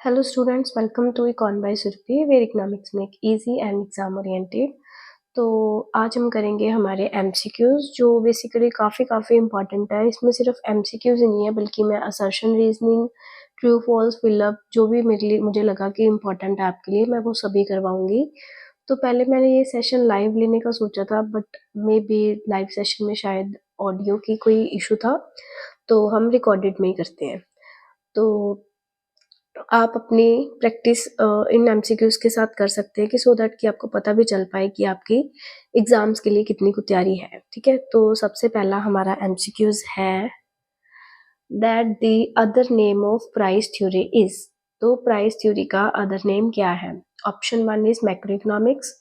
Hello students, welcome to Econ by Surpi, where economics make easy and exam oriented। तो आज हम करेंगे हमारे MCQs जो बेसिकली काफ़ी इंपॉर्टेंट है। इसमें सिर्फ MCQs ही नहीं है बल्कि मैं assertion reasoning, true false, fill up जो भी मुझे लगा कि इम्पोर्टेंट है आपके लिए मैं वो सभी करवाऊंगी। तो पहले मैंने ये सेशन लाइव लेने का सोचा था but may be live session में शायद ऑडियो की कोई इशू था, तो हम रिकॉर्डेड में ही करते हैं। तो आप अपनी प्रैक्टिस इन एमसीक्यूज के साथ कर सकते हैं कि सो दैट कि आपको पता भी चल पाए कि आपकी एग्जाम्स के लिए कितनी कुछ तैयारी है। ठीक है, तो सबसे पहला हमारा एमसीक्यूज है that the other name of price theory is. तो प्राइस थ्योरी का अदर नेम क्या है? Option 1 is macroeconomics,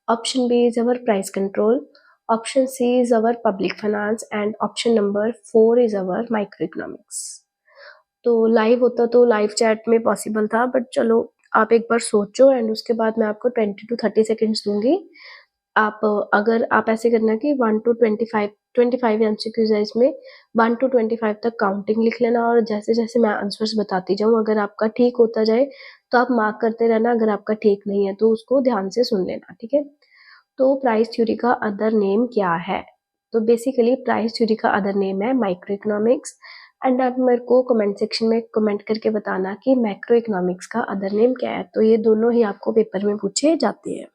option B is our price control, option C is our public finance and option number 4 is our microeconomics. तो live होता तो live chat में possible था but चलो आप एक बार सोचो एंड उसके बाद मैं आपको 20 to 30 सेकेंड्स दूंगी। आप अगर आप ऐसे करना कि 1 to 25 एमसीक्यूज है इसमें, 1 to 25 तक काउंटिंग लिख लेना और जैसे जैसे मैं आंसर्स बताती जाऊँ अगर आपका ठीक होता जाए तो आप मार्क करते रहना, अगर आपका ठीक नहीं है तो उसको ध्यान से सुन लेना। ठीक है, तो प्राइस थ्योरी का अदर नेम क्या है? तो बेसिकली प्राइस थ्योरी का अदर नेम है माइक्रो इकोनॉमिक्स। एंड आप मेरे को कमेंट सेक्शन में कमेंट करके बताना कि मैक्रो इकोनॉमिक्स का अदर नेम क्या है। तो ये दोनों ही आपको पेपर में पूछे जाते हैं।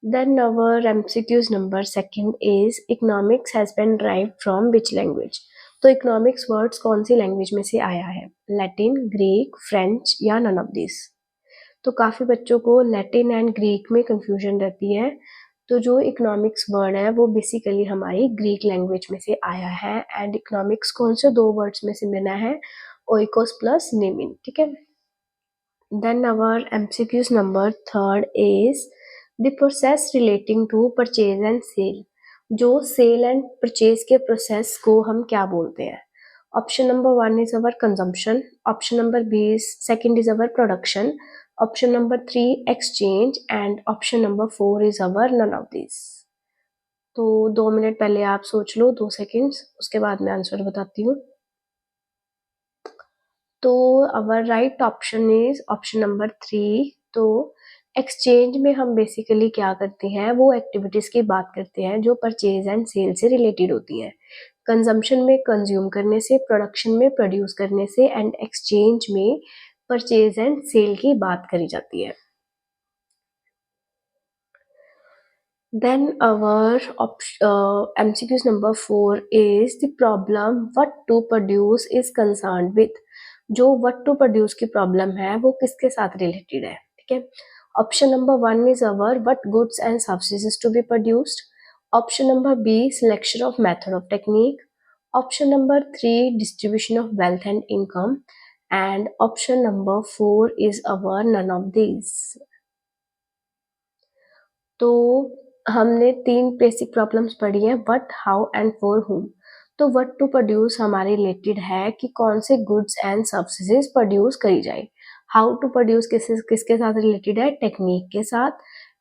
Then our MCQs number second is economics has been derived from which language? तो इकोनॉमिक्स वर्ड्स कौन सी लैंग्वेज में से आया है? लैटिन, ग्रीक, फ्रेंच या नन ऑफ दिस? तो काफ़ी बच्चों को लैटिन एंड ग्रीक में कंफ्यूजन रहती है। तो जो इकोनॉमिक्स वर्ड है वो बेसिकली हमारी ग्रीक लैंग्वेज में से आया है। एंड इकोनॉमिक्स कौन से दो वर्ड्स में से बना है? Oikos plus Nemin. ठीक है, then our MCQs number third is the process relating to purchase and sale। जो सेल एंड परचेज के प्रोसेस को हम क्या बोलते हैं? Option number 1 is our consumption, option number B is second is our production, option number 3 exchange and option number 4 is our none of this. तो 2 minute पहले आप सोच लो, 2 सेकेंड्स, उसके बाद मैं आंसर बताती हूँ। तो our right option is option number 3। तो एक्सचेंज में हम बेसिकली क्या करते हैं, वो एक्टिविटीज की बात करते हैं जो परचेज एंड सेल से रिलेटेड होती हैं। कंजम्पशन में कंज्यूम करने से, प्रोडक्शन में प्रोड्यूस करने से एंड एक्सचेंज में परचेज एंड सेल की बात करी जाती है। Then our MCQs number 4 is the problem what to produce is concerned with। जो what to produce की प्रॉब्लम है वो किसके साथ रिलेटेड है? ठीक है, option number 1 is our what goods and services to be produced, option number B selection of method of technique, option number 3 distribution of wealth and income and option number 4 is our none of these। तो हमने 3 basic problems पढ़ी है, what, how and for whom। तो what to produce हमारे related है कि कौन से गुड्स एंड सर्विसेज प्रोड्यूस करी जाए। हाउ टू प्रोड्यूस किसके साथ रिलेटेड है? टेक्निक के साथ।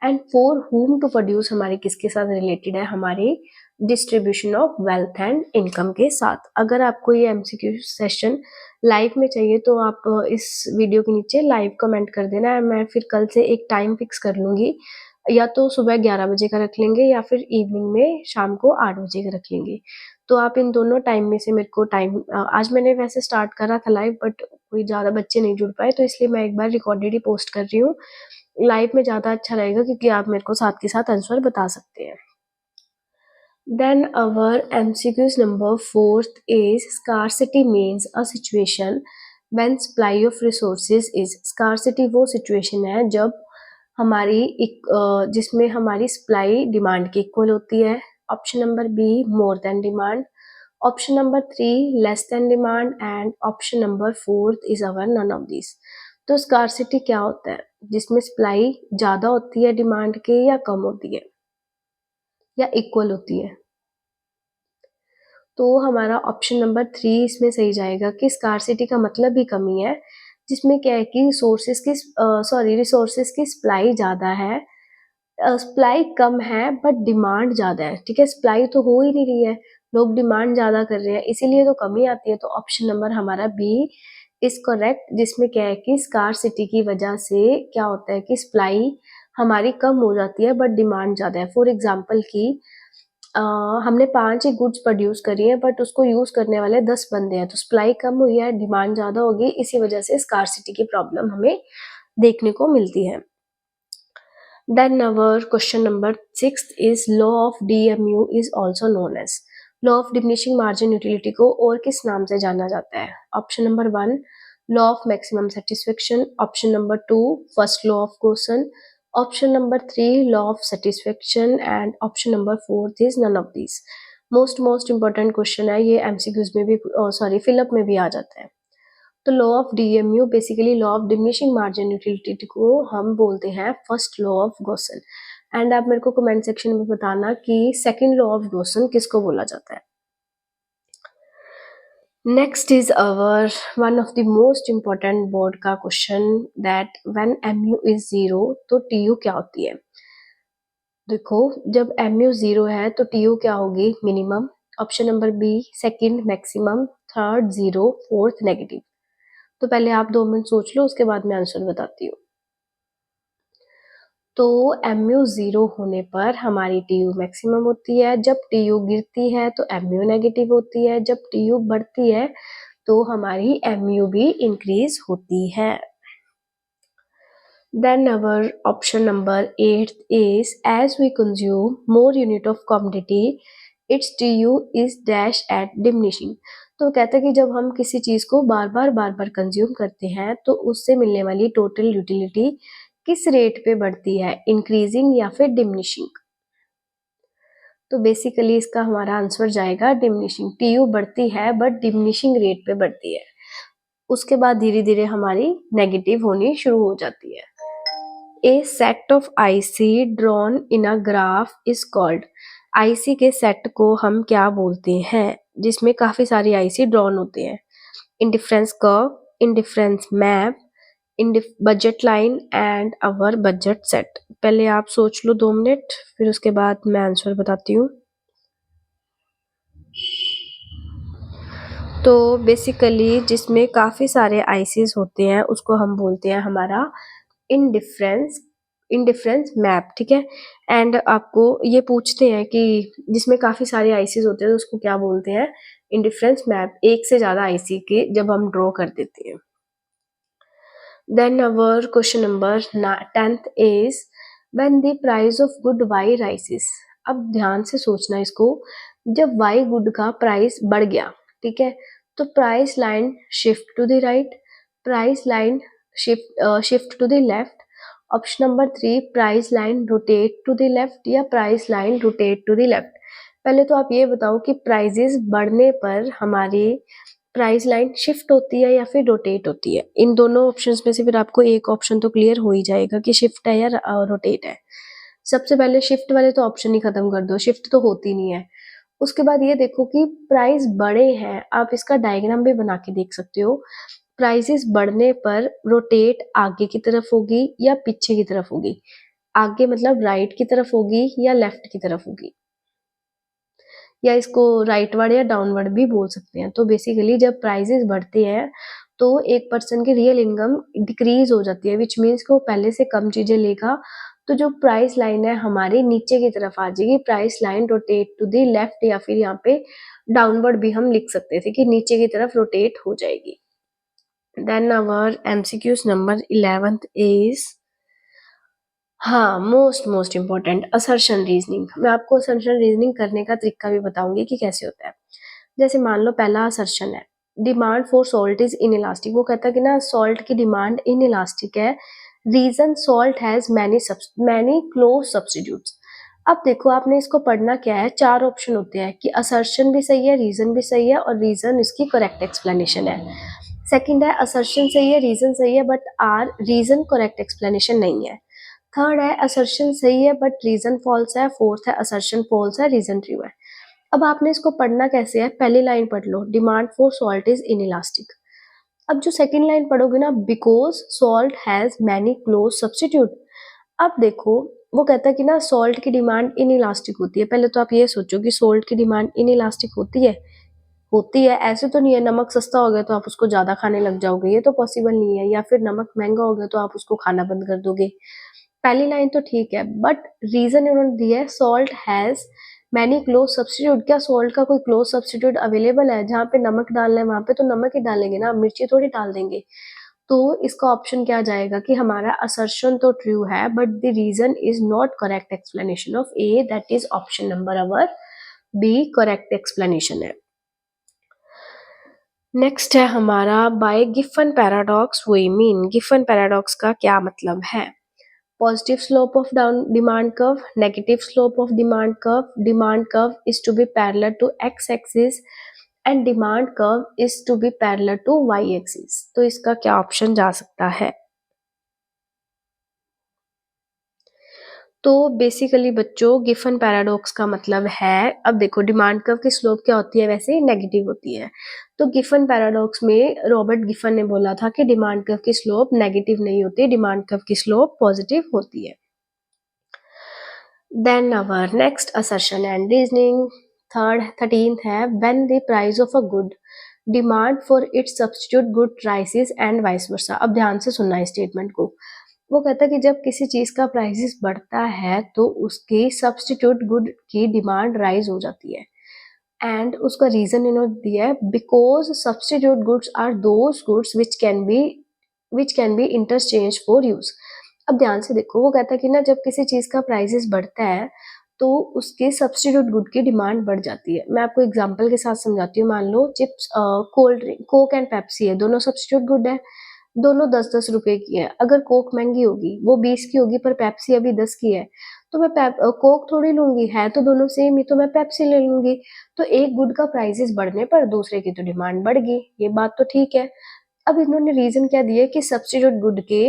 And for whom to produce हमारे किसके साथ रिलेटेड है? हमारे distribution of wealth and income के साथ। अगर आपको ये एमसीक्यू सेशन लाइव में चाहिए तो आप इस वीडियो के नीचे लाइव कमेंट कर देना। मैं फिर कल से एक टाइम फिक्स कर लूँगी, या तो सुबह 11 बजे का रख लेंगे या फिर इवनिंग में शाम को 8 बजे का रख लेंगे। तो आप इन दोनों टाइम में से मेरे को टाइम आज मैंने वैसे स्टार्ट करा था लाइव बट कोई ज़्यादा बच्चे नहीं जुड़ पाए, तो इसलिए मैं एक बार रिकॉर्डेड ही पोस्ट कर रही हूँ। लाइव में ज़्यादा अच्छा रहेगा क्योंकि आप मेरे को साथ के साथ आंसर बता सकते हैं। Then our MCQs number 4th is scarcity means a situation when supply of resources is। scarcity वो situation है जब हमारी जिसमें हमारी सप्लाई डिमांड की इक्वल होती है। Option number B more than demand, option number 3 less than demand and option number 4 is our none of this. तो स्कारसिटी क्या होता है? जिसमें सप्लाई ज़्यादा होती है डिमांड के या कम होती है या इक्वल होती है। तो हमारा ऑप्शन नंबर 3 इसमें सही जाएगा कि स्कारसिटी का मतलब ही कमी है, जिसमें क्या है कि रिसोर्सेज की सप्लाई ज़्यादा है, सप्लाई कम है बट डिमांड ज़्यादा है। ठीक है, सप्लाई तो हो ही नहीं रही है, लोग डिमांड ज़्यादा कर रहे हैं, इसीलिए तो कमी आती है। तो ऑप्शन नंबर हमारा बी इज करेक्ट, जिसमें क्या है कि स्कार्सिटी की वजह से क्या होता है कि सप्लाई हमारी कम हो जाती है बट डिमांड ज़्यादा है। फॉर एग्जाम्पल कि हमने 5 ही गुड्स प्रोड्यूस करी है बट उसको यूज़ करने वाले 10 बंदे हैं, तो सप्लाई कम हुई है, डिमांड ज़्यादा होगी, इसी वजह से स्कार्सिटी की प्रॉब्लम हमें देखने को मिलती है। Then our question number 6 is law of DMU is also known as law of diminishing margin utility को और किस नाम से जाना जाता है? Option number 1 law of maximum satisfaction, option number 2 first law of Gaussian, option number 3 law of satisfaction and option number 4 is none of these. Most important question है ये, एमसीक्यूज में भी सॉरी फिलअप में भी आ जाता है। तो law of DMU basically law of diminishing margin utility को हम बोलते हैं first law of Gaussian. And आप मेरे को कमेंट सेक्शन में बताना कि सेकंड लॉ ऑफ गॉसन किसको बोला जाता है। Next is our one of the most important board का question that when MU is 0 तो टीयू क्या होती है। देखो जब एमयू 0 है तो टीयू क्या होगी, minimum, option number B second maximum, third 0, fourth negative. तो पहले आप 2 मिनट सोच लो, उसके बाद मैं आंसर बताती हूँ। तो एमयू 0 होने पर हमारी टीयू मैक्सिमम होती है, जब टीयू गिरती है तो एमयू नेगेटिव होती है, जब टीयू बढ़ती है तो हमारी एमयू भी इंक्रीज होती है। Then our option number 8 is as we consume more unit of commodity, its TU is dash at diminishing। तो कहता है कि जब हम किसी चीज को बार बार कंज्यूम करते हैं तो उससे मिलने वाली टोटल यूटिलिटी किस रेट पे बढ़ती है, इंक्रीजिंग या फिर डिमिनिशिंग। तो बेसिकली इसका हमारा आंसर जाएगा डिमिनिशिंग। टीयू बढ़ती है बट डिमिनिशिंग रेट पे बढ़ती है, उसके बाद धीरे धीरे हमारी नेगेटिव होनी शुरू हो जाती है। A set of IC drawn in a graph is called. IC के सेट को हम क्या बोलते हैं जिसमें काफी सारी आईसी ड्रॉन होते हैं। Indifference curve, indifference map, budget line and our budget set. पहले आप सोच लो 2 मिनट, फिर उसके बाद मैं आंसर बताती हूँ। तो बेसिकली जिसमें काफी सारे आईसीज होते हैं उसको हम बोलते हैं हमारा इंडिफरेंस मैप, ठीक है। एंड आपको ये पूछते हैं कि जिसमें काफी सारे आईसीज होते हैं तो उसको क्या बोलते हैं, इंडिफरेंस मैप, एक से ज्यादा आईसी के जब हम ड्रॉ कर देते हैं। Then our question number 10th is when the price of good Y rises. अब ध्यान से सोचना इसको, जब वाई गुड का प्राइस बढ़ गया, ठीक है, तो price line shift to the right, price line shift to the left, option number 3 price line rotate to the left या price line rotate to the left. पहले तो आप ये बताओ कि प्राइजेस बढ़ने पर हमारी प्राइस लाइन शिफ्ट होती है या फिर रोटेट होती है। इन दोनों ऑप्शंस में से फिर आपको एक ऑप्शन तो क्लियर हो ही जाएगा कि शिफ्ट है या रोटेट है। सबसे पहले शिफ्ट वाले तो ऑप्शन ही खत्म कर दो, शिफ्ट तो होती नहीं है। उसके बाद ये देखो कि प्राइस बढ़े हैं, आप इसका डायग्राम भी बना के देख सकते हो। प्राइसेस बढ़ने पर रोटेट आगे की तरफ होगी या पीछे की तरफ होगी, आगे मतलब राइट की तरफ होगी या लेफ्ट की तरफ होगी, या इसको राइटवर्ड या डाउनवर्ड भी बोल सकते हैं। तो बेसिकली जब प्राइसेस बढ़ते हैं तो एक पर्सन की रियल इनकम डिक्रीज हो जाती है, विच मीन्स कि वो पहले से कम चीजें लेगा, तो जो प्राइस लाइन है हमारी नीचे की तरफ आ जाएगी, price line rotate to the left, या फिर यहाँ पे डाउनवर्ड भी हम लिख सकते थे कि नीचे की तरफ रोटेट हो जाएगी। Then our MCQs number 11th is, हाँ, मोस्ट इम्पोर्टेंट, असर्शन रीजनिंग। मैं आपको असर्शन रीजनिंग करने का तरीका भी बताऊंगी कि कैसे होता है। जैसे मान लो पहला असर्शन है demand for salt is inelastic. वो कहता है कि ना सॉल्ट की डिमांड इनइलास्टिक है, reason salt has many close substitutes. अब देखो आपने इसको पढ़ना क्या है, 4 ऑप्शन होते हैं कि असर्शन भी सही है, रीजन भी सही है और रीजन इसकी करेक्ट एक्सप्लेनेशन है। सेकंड है असर्शन सही है, रीजन सही है but are reason correct explanation नहीं है। थर्ड है असर्शन सही है बट रीजन फॉल्स है। फोर्थ है असर्शन फॉल्स है, रीजन ट्रू है। अब आपने इसको पढ़ना कैसे है, पहली लाइन पढ़ लो, demand for salt is inelastic. अब जो सेकंड लाइन पढ़ोगे ना, because salt has many close substitute. अब देखो वो कहता है कि ना सॉल्ट की डिमांड इनइलास्टिक होती है। पहले तो आप ये सोचो कि सॉल्ट की डिमांड इनइलास्टिक होती है, होती है। ऐसे तो नहीं है नमक सस्ता हो गया तो आप उसको ज़्यादा खाने लग जाओगे, ये तो पॉसिबल नहीं है, या फिर नमक महँगा हो गया तो आप उसको खाना बंद कर दोगे। पहली लाइन तो ठीक है, बट रीज़न इन्होंने दिया है salt has many close substitute. क्या सॉल्ट का कोई क्लोज़ सब्स्टिट्यूट अवेलेबल है? जहाँ पे नमक डालना है वहाँ पे तो नमक ही डालेंगे ना, मिर्ची थोड़ी डाल देंगे। तो इसका ऑप्शन क्या जाएगा कि हमारा असर्शन तो ट्रू है but the reason is not correct explanation of A, that is option number our B correct explanation है। नेक्स्ट है हमारा by Giffen paradox we mean. Giffen paradox का क्या मतलब है? Positive slope of down demand curve, negative slope of demand curve is to be parallel to x axis and demand curve is to be parallel to y axis। तो इसका क्या option जा सकता है? तो बेसिकली बच्चों गिफन पैराडॉक्स का मतलब है, अब देखो डिमांड कर्व की स्लोप क्या होती है, वैसे ही नेगेटिव होती है। तो गिफन पैराडॉक्स में रॉबर्ट गिफन ने बोला था कि डिमांड कर्व की स्लोप नेगेटिव नहीं होती, डिमांड कर्व की स्लोप पॉजिटिव होती है। Then our next assertion and reasoning, 13th है when the price of a good demand for its substitute good rises and vice versa। अब ध्यान से सुनना है स्टेटमेंट को। वो कहता है कि जब किसी चीज का प्राइसेस बढ़ता है तो उसकी सब्स्टिट्यूट गुड की डिमांड राइज हो जाती है। एंड उसका रीजन इन्होंने दिया है because substitute goods are those goods which can be interchange for use. अब ध्यान से देखो, वो कहता है कि ना जब किसी चीज का प्राइसेस बढ़ता है तो उसके सब्स्टिट्यूट गुड की डिमांड बढ़ जाती है। मैं आपको एग्जांपल के साथ समझाती हूँ। मान लो chips, cold drink, Coke and Pepsi है, दोनों सब्स्टिट्यूट गुड है, दोनों 10-10 रुपए की है। अगर कोक महंगी होगी, वो 20 की होगी, पर पेप्सी अभी 10 की है, तो मैं कोक थोड़ी लूंगी, है तो दोनों सेम ही, तो मैं पेप्सी ले लूंगी। तो एक गुड का प्राइसेस बढ़ने पर दूसरे की तो डिमांड बढ़ गई, ये बात तो ठीक है। अब इन्होंने रीजन क्या दिया कि सब्स्टिट्यूट गुड के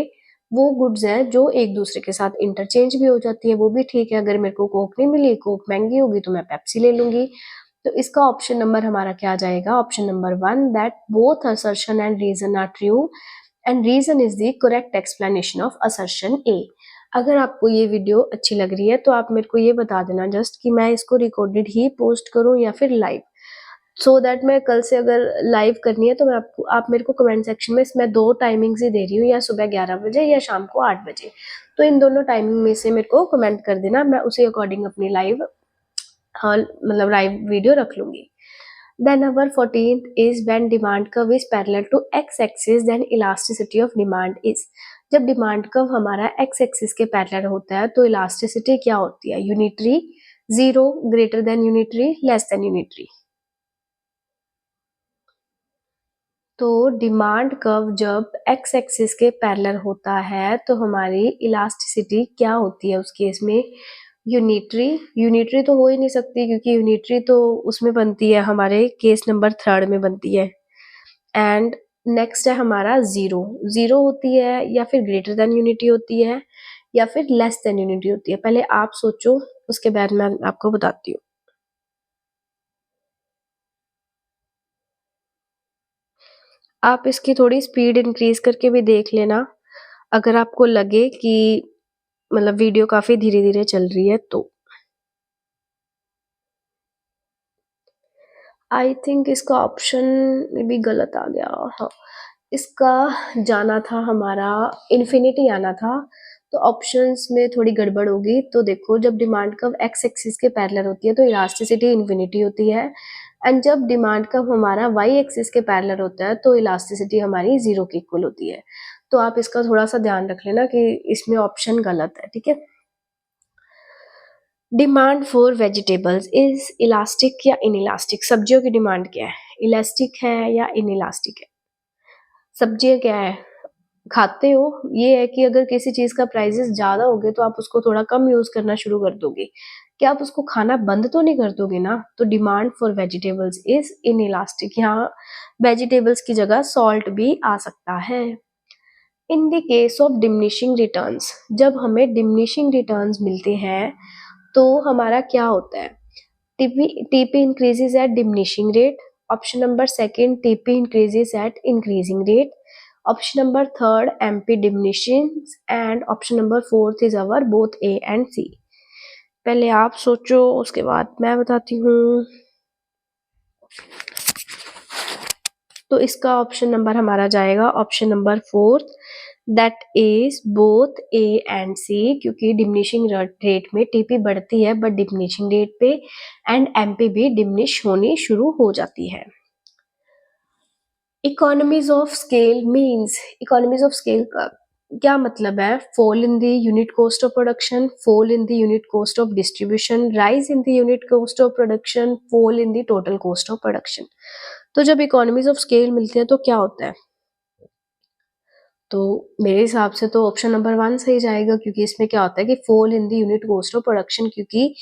वो गुड्स हैं जो एक दूसरे के साथ इंटरचेंज भी हो जाती है, वो भी ठीक है। अगर मेरे को कोक नहीं मिली, कोक महंगी होगी, तो मैं पेप्सी ले लूंगी। तो इसका ऑप्शन नंबर हमारा क्या जाएगा? Option number 1, that both assertion and reason are true and reason is the correct explanation of assertion A. अगर आपको ये वीडियो अच्छी लग रही है तो आप मेरे को ये बता देना जस्ट कि मैं इसको रिकॉर्डेड ही पोस्ट करूं या फिर लाइव, सो दैट मैं कल से अगर लाइव करनी है तो मैं आपको, आप मेरे को कमेंट सेक्शन में इसमें 2 टाइमिंग्स ही दे रही हूँ, या सुबह 11 बजे या शाम को 8 बजे। तो इन दोनों टाइमिंग में से मेरे को कमेंट कर देना, मैं उसी अकॉर्डिंग अपनी लाइव, हाँ मतलब लाइव वीडियो रख लूंगी। Then our 14th is when demand curve is parallel to x axis then elasticity of demand is। जब डिमांड कर्व हमारा x एक्सिस के पैरेलल होता है तो इलास्टिसिटी क्या होती है? Unitary, zero, greater than unitary, less than unitary. तो डिमांड कर्व जब x एक्सिस के पैरेलल होता है तो हमारी इलास्टिसिटी क्या होती है उस केस में? यूनिटरी। यूनिटरी तो हो ही नहीं सकती क्योंकि यूनिटरी तो उसमें बनती है, हमारे केस नंबर 3 में बनती है। एंड नेक्स्ट है हमारा जीरो। जीरो होती है या फिर ग्रेटर देन यूनिटी होती है या फिर लेस देन यूनिटी होती है। पहले आप सोचो, उसके बाद मैं आपको बताती हूँ। आप इसकी थोड़ी स्पीड इंक्रीज करके भी देख लेना अगर आपको लगे कि मतलब वीडियो काफी धीरे धीरे चल रही है तो। आई थिंक इसका ऑप्शन में भी गलत आ गया। हाँ, इसका जाना था हमारा इन्फिनिटी आना था, तो ऑप्शंस में थोड़ी गड़बड़ होगी। तो देखो, जब डिमांड कर्व एक्स एक्सिस के पैरेलल होती है तो इलास्टिसिटी इन्फिनिटी होती है, एंड जब डिमांड कर्व हमारा वाई एक्सिस के पैरेलल होता है तो इलास्टिसिटी हमारी जीरो के इक्वल होती है। तो आप इसका थोड़ा सा ध्यान रख लेना कि इसमें ऑप्शन गलत है, ठीक है। Demand for vegetables is elastic या इनइलास्टिक? सब्जियों की डिमांड क्या है? इलास्टिक है या इनइलास्टिक है? सब्जियां क्या है, खाते हो। ये है कि अगर किसी चीज का प्राइसेस ज्यादा हो गए तो आप उसको थोड़ा कम यूज करना शुरू कर दोगे, क्या आप उसको खाना बंद तो नहीं कर दोगे ना। तो demand for vegetables is inelastic, यहाँ वेजिटेबल्स की जगह सॉल्ट भी आ सकता है। In the case of diminishing returns, जब हमें डिमिनिशिंग रिटर्न्स मिलते हैं तो हमारा क्या होता है? TP increases at diminishing rate. Option number second, TP increases at increasing rate. Option number third, MP diminishing. And option number fourth is our both A and C. पहले आप सोचो, उसके बाद मैं बताती हूँ। तो इसका ऑप्शन नंबर हमारा जाएगा option number fourth, that is both A and C, क्योंकि डिमिनिशिंग रेट में टीपी बढ़ती है बट डिमिनिशिंग रेट पे, एंड एमपी भी डिमिनिश होनी शुरू हो जाती है। Economies of scale means, economies of scale का क्या मतलब है? Fall in the unit cost of production, fall in the unit cost of distribution, rise in the unit cost of production, fall in the total cost of production. तो जब economies of scale मिलते हैं तो क्या होता है? तो मेरे हिसाब से तो ऑप्शन नंबर वन सही जाएगा, क्योंकि इसमें क्या होता है कि fall in the unit cost of production, क्योंकि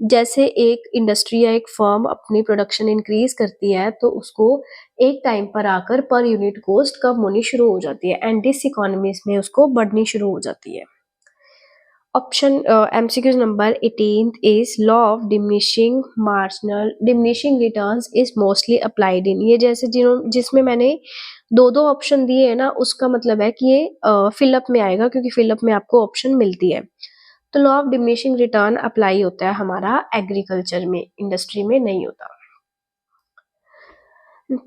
जैसे एक इंडस्ट्री या एक फर्म अपनी प्रोडक्शन इंक्रीज करती है तो उसको एक टाइम पर आकर पर यूनिट कॉस्ट कम होनी शुरू हो जाती है, एंड डिस इकोनॉमीज में उसको बढ़नी शुरू हो जाती है। Option MCQs number 18 is law of diminishing returns is mostly applied in, ये जैसे जिसमें मैंने दो दो ऑप्शन दिए है ना, उसका मतलब है कि ये फिलअप में आएगा, क्योंकि फिलअप में आपको ऑप्शन मिलती है। तो law of diminishing return apply होता है हमारा एग्रीकल्चर में, इंडस्ट्री में नहीं होता।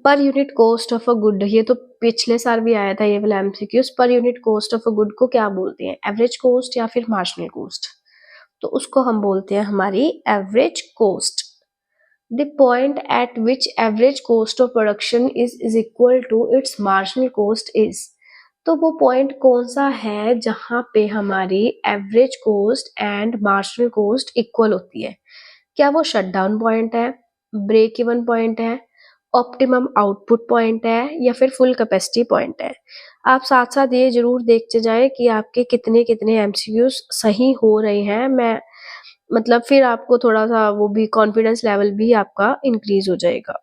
Per unit cost of a good, ये तो पिछले साल भी आया था ये वाला MCQs. Per unit cost of a good को क्या बोलते हैं? एवरेज कॉस्ट या फिर मार्जिनल कॉस्ट? तो उसको हम बोलते हैं हमारी average cost. The point at which average cost of production is equal to its marginal cost is, तो वो पॉइंट कौन सा है जहां पे हमारी average cost and marginal cost equal होती है? क्या वो शटडाउन पॉइंट है, ब्रेक इवन पॉइंट है, ऑप्टिमम आउटपुट पॉइंट है, या फिर फुल कैपेसिटी पॉइंट है? आप साथ साथ ये जरूर देखते जाएं कि आपके कितने कितने एमसीक्यूज सही हो रहे हैं, मैं मतलब फिर आपको थोड़ा सा वो भी कॉन्फिडेंस लेवल भी आपका इंक्रीज हो जाएगा।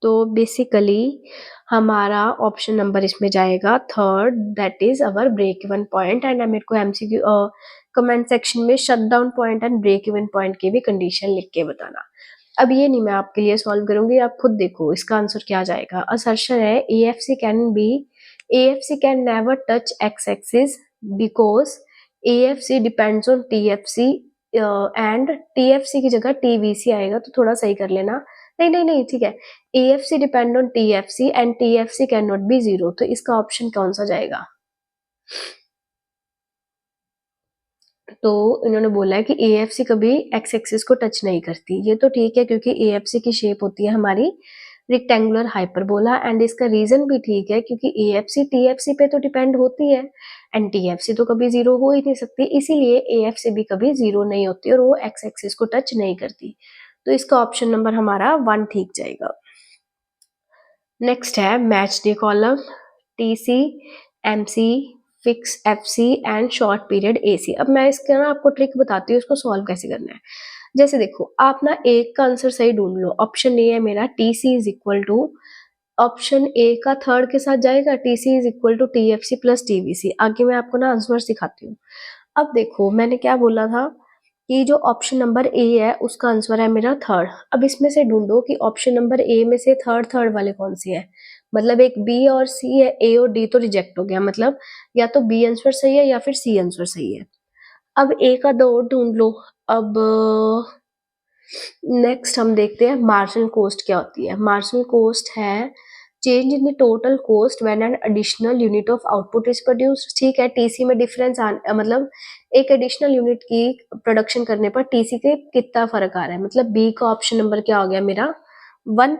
तो बेसिकली हमारा ऑप्शन नंबर इसमें जाएगा third, that is our break even point. And मेरे को एमसीक्यू कमेंट सेक्शन में shut down point and break even point की भी कंडीशन लिख के बताना। अब ये नहीं मैं आपके लिए सॉल्व करूंगी, आप खुद देखो इसका आंसर क्या जाएगा। असर्शन है AFC can never touch x axis because AFC depends on TFC, and TFC की जगह TVC आएगा, तो थोड़ा सही कर लेना। नहीं नहीं नहीं, ठीक है, AFC depend on TFC and TFC can not be zero, तो इसका ऑप्शन कौन सा जाएगा? तो इन्होंने बोला है कि AFC कभी एक्स एक्सिस को टच नहीं करती, ये तो ठीक है, क्योंकि AFC की शेप होती है हमारी रेक्टेंगुलर हाइपरबोला, एंड इसका रीजन भी ठीक है, क्योंकि AFC TFC पे तो डिपेंड होती है एंड TFC तो कभी जीरो हो ही नहीं सकती, इसीलिए AFC भी कभी जीरो नहीं होती और वो एक्स एक्सिस को टच नहीं करती। तो इसका ऑप्शन नंबर हमारा वन ठीक जाएगा। नेक्स्ट है match day column, TC, MC, fix FC and short period AC। अब मैं इसका ना आपको ट्रिक बताती हूँ इसको सॉल्व कैसे करना है। जैसे देखो, आप ना एक का आंसर सही ढूंढ लो। ऑप्शन ए है मेरा TC is equal to, option A का थर्ड के साथ जाएगा, TC is equal to TFC plus TVC। आगे मैं आपको ना आंसर सिखाती हूँ। अब देखो मैंने क्या बोला था कि जो ऑप्शन नंबर ए है उसका आंसर है मेरा थर्ड। अब इसमें से ढूंढो कि ऑप्शन नंबर ए में से थर्ड थर्ड वाले कौन से है। मतलब एक बी और सी है, ए और डी तो रिजेक्ट हो गया, मतलब या तो बी आंसर सही है या फिर सी आंसर सही है। अब ए का दो और ढूंढ लो। अब नेक्स्ट हम देखते हैं मार्जिनल कॉस्ट क्या होती है। मार्जिनल कॉस्ट है change in the total cost when an additional unit of output is produced. ठीक है, टीसी में डिफरेंस मतलब एक एडिशनल यूनिट की प्रोडक्शन करने पर टीसी के कितना फर्क आ रहा है, मतलब बी का ऑप्शन नंबर क्या हो गया मेरा वन।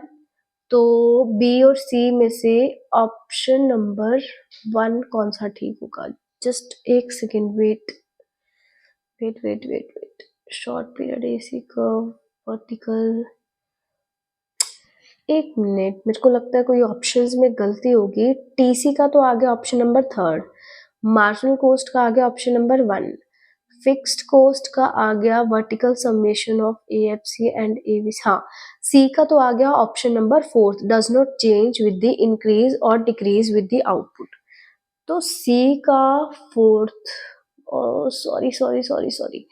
तो बी और सी में से ऑप्शन नंबर वन कौन सा ठीक होगा? जस्ट एक second, wait wait wait wait wait, short period AC curve, vertical, एक मिनट, मेरे को लगता है कोई ऑप्शंस में गलती होगी। TC का तो आ गया option number third, marginal cost का आ गया option number one, fixed cost का आ गया vertical summation of AFC and ABC। हाँ, सी का तो आ गया option number fourth, does not change with the increase और डिक्रीज विद द आउटपुट। तो सी का fourth, sorry sorry sorry sorry,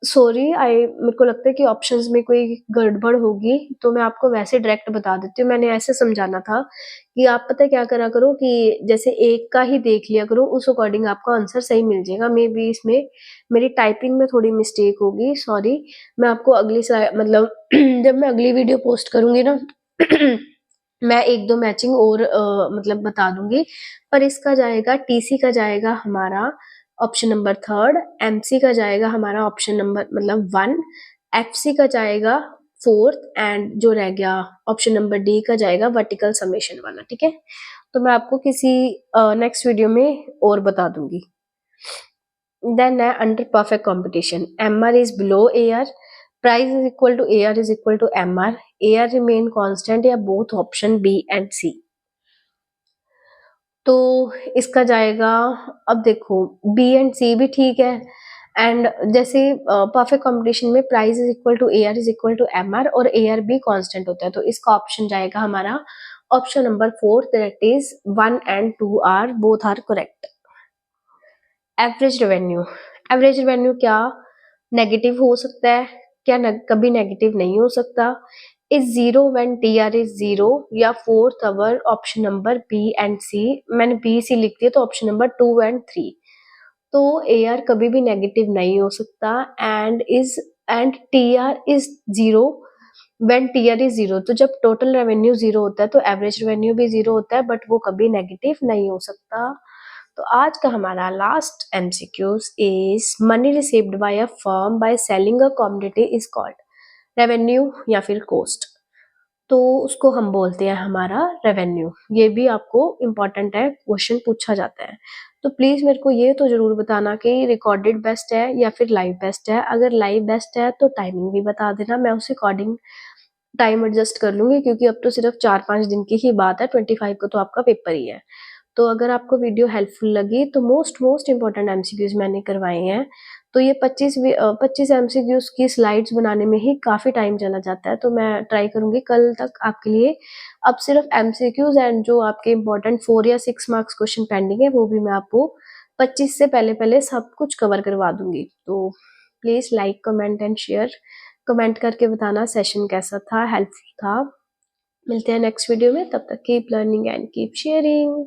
sorry, मेरे को लगता है कि ऑप्शंस में कोई गड़बड़ होगी, तो मैं आपको वैसे डायरेक्ट बता देती हूँ। मैंने ऐसे समझाना था कि आप पता है क्या करा करो कि जैसे एक का ही देख लिया करो, उस अकॉर्डिंग आपको आंसर सही मिल जाएगा। मे बी इसमें मेरी टाइपिंग में थोड़ी मिस्टेक होगी, सॉरी। मैं आपको अगली मतलब जब मैं अगली वीडियो पोस्ट करूँगी ना मैं 1-2 मैचिंग और मतलब बता दूँगी। पर इसका जाएगा, टीसी का जाएगा हमारा ऑप्शन नंबर 3, एमसी का जाएगा हमारा ऑप्शन नंबर मतलब 1, एफसी का जाएगा 4th एंड जो रह गया ऑप्शन नंबर डी का जाएगा वर्टिकल समेशन वाला, ठीक है? तो मैं आपको किसी नेक्स्ट वीडियो में और बता दूँगी। Then under perfect competition, MR is below AR, price is equal to AR is equal to MR, AR remain constant या both option B and C। तो इसका जाएगा, अब देखो बी एंड सी भी ठीक है, एंड जैसे परफेक्ट कॉम्पिटिशन में price is equal to A R is equal to M R और ए आर भी कांस्टेंट होता है, तो इसका ऑप्शन जाएगा हमारा option number 4, that is 1 and 2 are both are correct. Average revenue, average revenue क्या नेगेटिव हो सकता है, क्या कभी नेगेटिव नहीं हो सकता। Is zero when T R is zero, या fourth our option number B and C. मैंने बी सी लिख दिया, तो ऑप्शन नंबर 2 and 3। तो ए आर कभी भी नेगेटिव नहीं हो सकता, and T R is zero when T R is zero. तो जब टोटल रेवेन्यू जीरो होता है तो एवरेज रेवेन्यू भी जीरो होता है, बट वो कभी नेगेटिव नहीं हो सकता। तो आज का हमारा last MCQs is money received by a firm by selling a commodity is called revenue या फिर कॉस्ट। तो उसको हम बोलते हैं हमारा रेवेन्यू। ये भी आपको इम्पोर्टेंट है, क्वेश्चन पूछा जाता है। तो प्लीज मेरे को ये तो जरूर बताना कि रिकॉर्डेड बेस्ट है या फिर लाइव बेस्ट है। अगर लाइव बेस्ट है तो टाइमिंग भी बता देना, मैं उस अकॉर्डिंग टाइम एडजस्ट कर लूंगी, क्योंकि अब तो सिर्फ 4-5 दिन की ही बात है, 25 को तो आपका पेपर ही है। तो अगर आपको वीडियो हेल्पफुल लगी तो मोस्ट इम्पोर्टेंट एमसीक्यूज मैंने करवाए हैं। तो ये 25 एमसीक्यूज की स्लाइड्स बनाने में ही काफ़ी टाइम चला जाता है, तो मैं ट्राई करूंगी कल तक आपके लिए। अब सिर्फ एमसीक्यूज एंड जो आपके इम्पोर्टेंट 4 या 6 मार्क्स क्वेश्चन पेंडिंग है, वो भी मैं आपको 25 से पहले पहले सब कुछ कवर करवा दूंगी। तो please like, comment and share. Comment करके बताना सेशन कैसा था, हेल्पफुल था। मिलते हैं नेक्स्ट वीडियो में, तब तक keep learning and keep sharing.